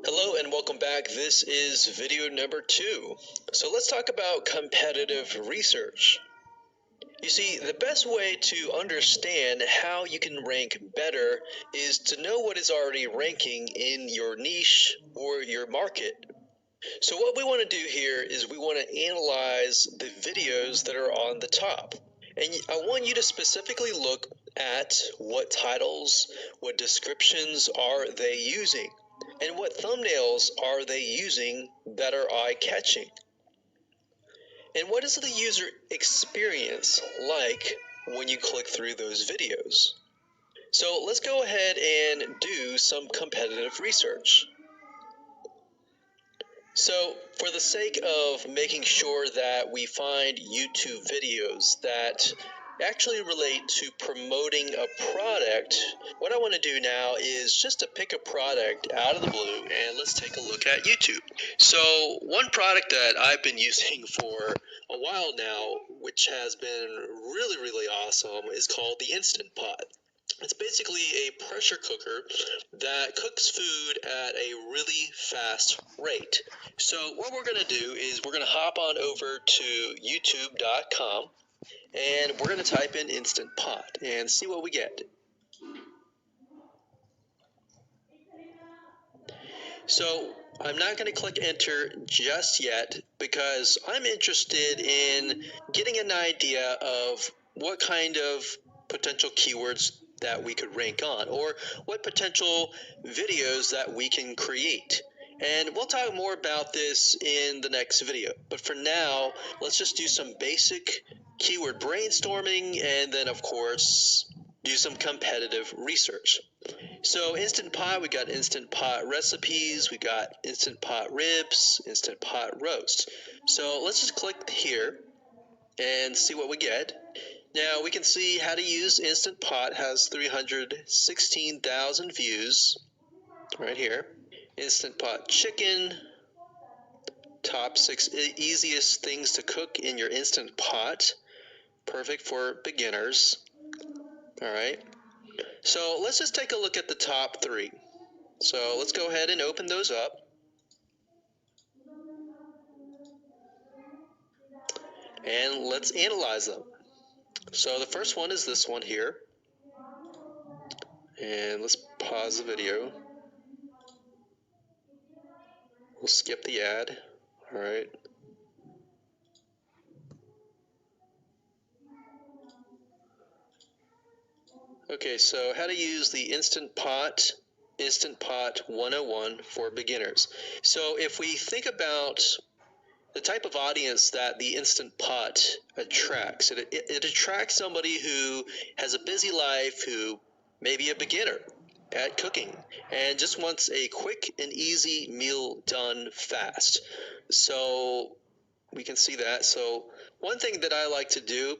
Hello and welcome back. This is video number 2. So let's talk about competitive research. You see, the best way to understand how you can rank better is to know what is already ranking in your niche or your market. So what we want to do here is we want to analyze the videos that are on the top. And I want you to specifically look at what titles, what descriptions are they using, and what thumbnails are they using that are eye-catching. And what is the user experience like when you click through those videos? So let's go ahead and do some competitive research. So for the sake of making sure that we find YouTube videos that actually relate to promoting a product, what I want to do now is just to pick a product out of the blue and let's take a look at YouTube. So one product that I've been using for a while now, which has been really awesome, is called the Instant Pot. It's basically a pressure cooker that cooks food at a really fast rate. So what we're going to do is we're going to hop on over to youtube.com and we're going to type in Instant Pot and see what we get. So I'm not going to click enter just yet because I'm interested in getting an idea of what kind of potential keywords that we could rank on, or what potential videos that we can create. And we'll talk more about this in the next video. But for now, let's just do some basic keyword brainstorming and then, of course, do some competitive research. So Instant Pot, we got Instant Pot recipes, we got Instant Pot ribs, Instant Pot roast. So let's just click here and see what we get. Now we can see how to use Instant Pot has 316,000 views right here. Instant Pot chicken, top 6 easiest things to cook in your Instant Pot, perfect for beginners. All right. So let's just take a look at the top 3. So let's go ahead and open those up. And let's analyze them. So the first one is this one here. And let's pause the video. We'll skip the ad. All right. Okay, so how to use the Instant Pot 101 for beginners. So if we think about the type of audience that the Instant Pot attracts, it attracts somebody who has a busy life, who may be a beginner at cooking and just wants a quick and easy meal done fast. So we can see that. So one thing that I like to do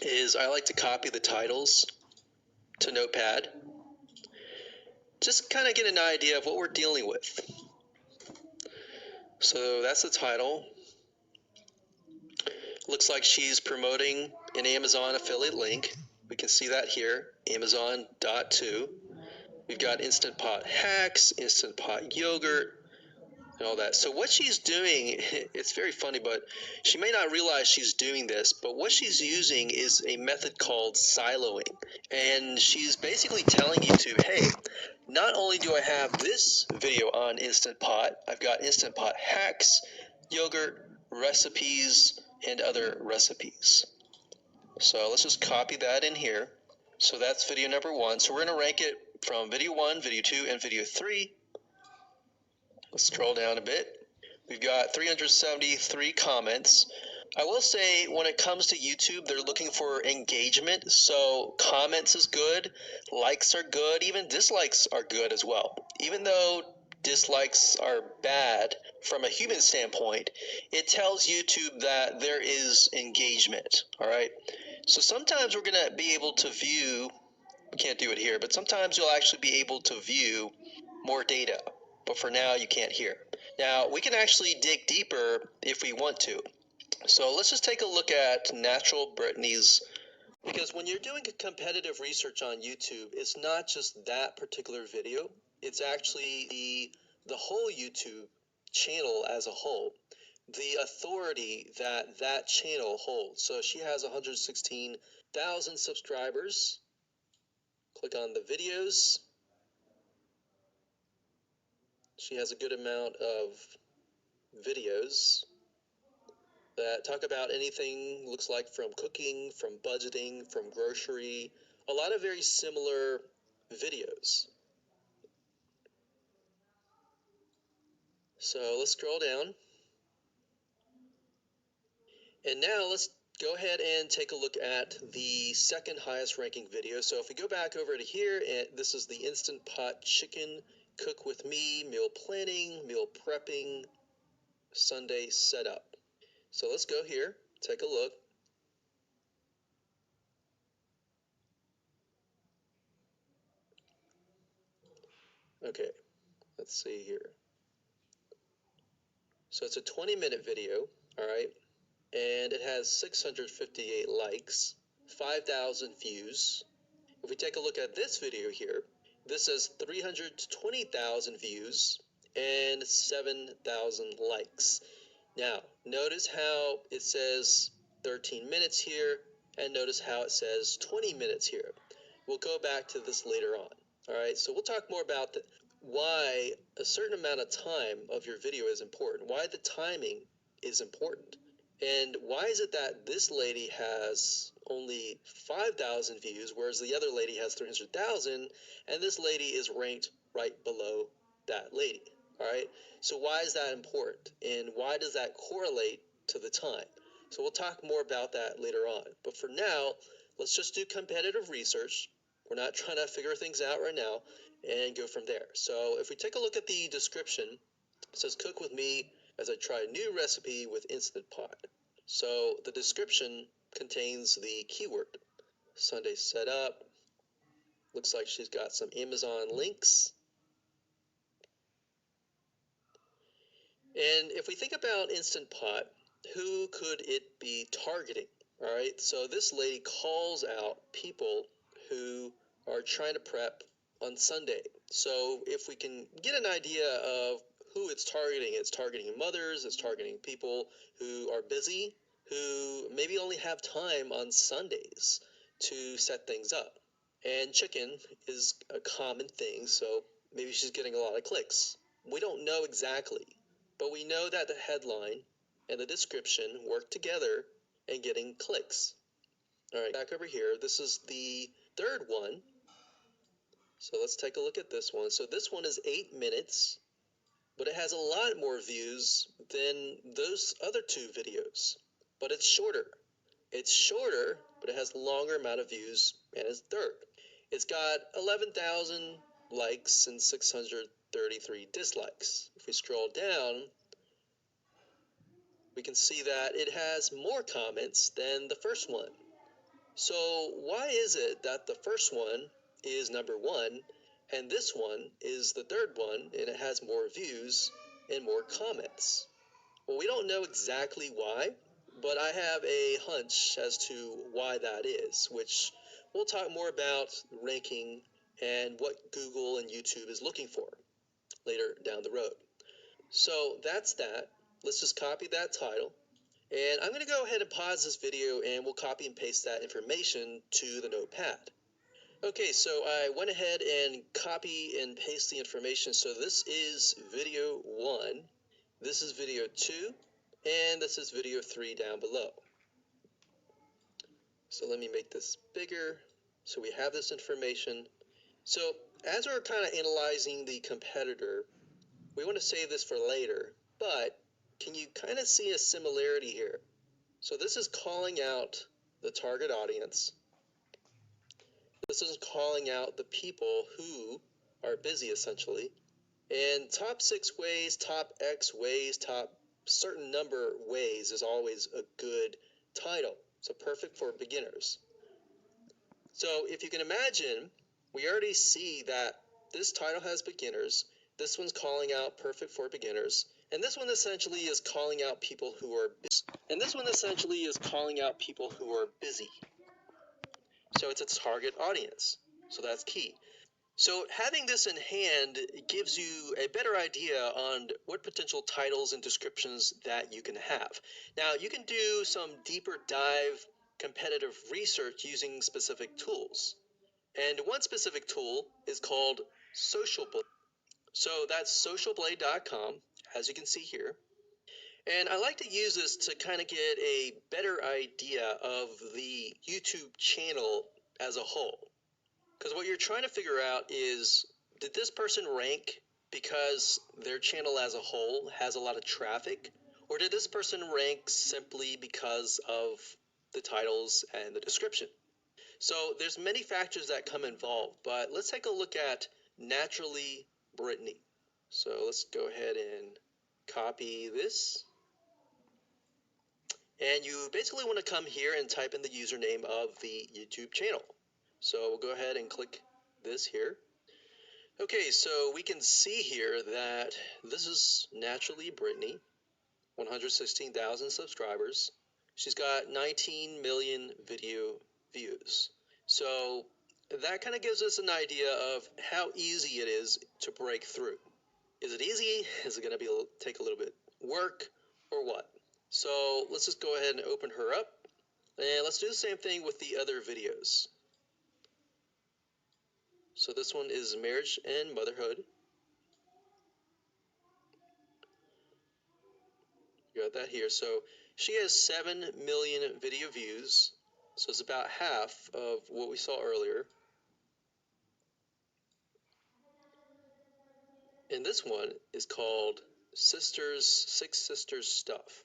is I like to copy the titles to Notepad. Just kind of get an idea of what we're dealing with. So that's the title. Looks like she's promoting an Amazon affiliate link. We can see that here, Amazon.to. We've got Instant Pot hacks, Instant Pot yogurt, and all that. So what she's doing, it's very funny, but she may not realize she's doing this, but what she's using is a method called siloing. And she's basically telling YouTube, hey, not only do I have this video on Instant Pot, I've got Instant Pot hacks, yogurt, recipes, and other recipes. So let's just copy that in here. So that's video number 1. So we're going to rank it from video 1, video 2, and video 3. Let's scroll down a bit. We've got 373 comments. I will say when it comes to YouTube, they're looking for engagement. So comments is good, likes are good, even dislikes are good as well. Even though dislikes are bad from a human standpoint, it tells YouTube that there is engagement, all right? So sometimes we're going to be able to view, we can't do it here, but sometimes you'll actually be able to view more data. But for now, you can't hear. Now, we can actually dig deeper if we want to. So let's just take a look at Natural Brittany's, because when you're doing a competitive research on YouTube, it's not just that particular video. It's actually the the whole YouTube channel as a whole, the authority that that channel holds. So she has 116,000 subscribers. Click on the videos. She has a good amount of videos that talk about anything, looks like, from cooking, from budgeting, from grocery, a lot of very similar videos. So let's scroll down. And now let's go ahead and take a look at the second highest ranking video. So if we go back over to here, and this is the Instant Pot Chicken Cook with Me, meal planning, meal prepping, Sunday setup. So let's go here, take a look. Okay, let's see here. So it's a 20-minute video, all right, and it has 658 likes, 5,000 views. If we take a look at this video here, this has 320,000 views and 7,000 likes. Now, notice how it says 13 minutes here, and notice how it says 20 minutes here. We'll go back to this later on. All right, so we'll talk more about why a certain amount of time of your video is important, why the timing is important. And why is it that this lady has only 5,000 views, whereas the other lady has 300,000, and this lady is ranked right below that lady? All right, so why is that important, and why does that correlate to the time? So we'll talk more about that later on. But for now, let's just do competitive research. We're not trying to figure things out right now, and go from there. So if we take a look at the description, it says cook with me as I try a new recipe with Instant Pot. So the description contains the keyword Sunday setup. Looks like she's got some Amazon links. And if we think about Instant Pot, who could it be targeting? All right, so this lady calls out people who are trying to prep on Sunday. So if we can get an idea of who it's targeting mothers, it's targeting people who are busy, who maybe only have time on Sundays to set things up. And chicken is a common thing, so maybe she's getting a lot of clicks. We don't know exactly, but we know that the headline and the description work together and getting clicks. All right, back over here, this is the third one. So let's take a look at this one. So this one is 8 minutes, but it has a lot more views than those other two videos. But it's shorter. It's shorter, but it has a longer amount of views, and it's third. It's got 11,000 likes and 633 dislikes. If we scroll down, we can see that it has more comments than the first one. So why is it that the first one is number one and this one is the third one and it has more views and more comments? Well, we don't know exactly why, but I have a hunch as to why that is, which we'll talk more about ranking and what Google and YouTube is looking for later down the road. So that's that. Let's just copy that title. And I'm going to go ahead and pause this video and we'll copy and paste that information to the notepad. Okay, so I went ahead and copy and paste the information. So this is video 1, this is video 2, and this is video 3 down below. So let me make this bigger so we have this information. So as we're kind of analyzing the competitor, we want to save this for later, but can you kind of see a similarity here? So this is calling out the target audience. This is calling out the people who are busy, essentially. And top 6 ways, top X ways, top certain number ways is always a good title. So perfect for beginners. So if you can imagine, we already see that this title has beginners. This one's calling out perfect for beginners. And this one essentially is calling out people who are busy. So it's a target audience. So that's key. So having this in hand gives you a better idea on what potential titles and descriptions that you can have. Now you can do some deeper dive competitive research using specific tools. And one specific tool is called Social Blade. So that's socialblade.com, as you can see here. And I like to use this to kind of get a better idea of the YouTube channel as a whole. Because what you're trying to figure out is, did this person rank because their channel as a whole has a lot of traffic? Or did this person rank simply because of the titles and the description? So there's many factors that come involved, but let's take a look at Naturally Brittany. So let's go ahead and copy this. And you basically want to come here and type in the username of the YouTube channel. So we'll go ahead and click this here. Okay, so we can see here that this is Naturally Brittany, 116,000 subscribers. She's got 19 million video views. So that kind of gives us an idea of how easy it is to break through. Is it easy? Is it going to take a little bit work or what? So let's just go ahead and open her up, and let's do the same thing with the other videos. So this one is marriage and motherhood. You got that here. So she has 7 million video views. So it's about half of what we saw earlier. And this one is called Six Sisters Stuff.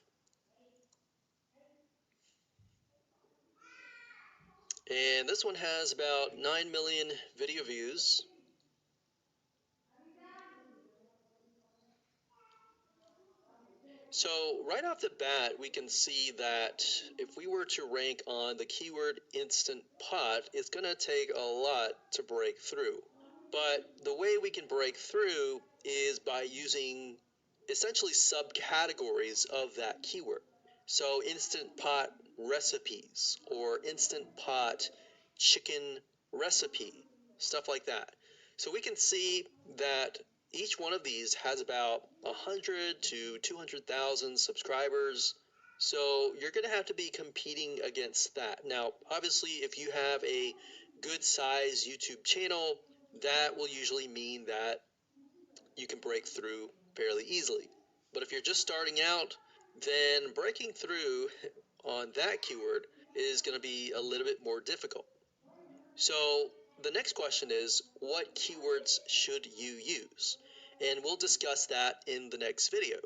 And this one has about 9 million video views. So right off the bat, we can see that if we were to rank on the keyword Instant Pot, it's going to take a lot to break through. But the way we can break through is by using essentially subcategories of that keyword. So Instant Pot recipes or Instant Pot chicken recipe, stuff like that. So we can see that each one of these has about 100 to 200,000 subscribers. So you're going to have to be competing against that. Now, obviously, if you have a good size YouTube channel, that will usually mean that you can break through fairly easily. But if you're just starting out, then breaking through on that keyword is going to be a little bit more difficult. So the next question is, what keywords should you use? And we'll discuss that in the next video.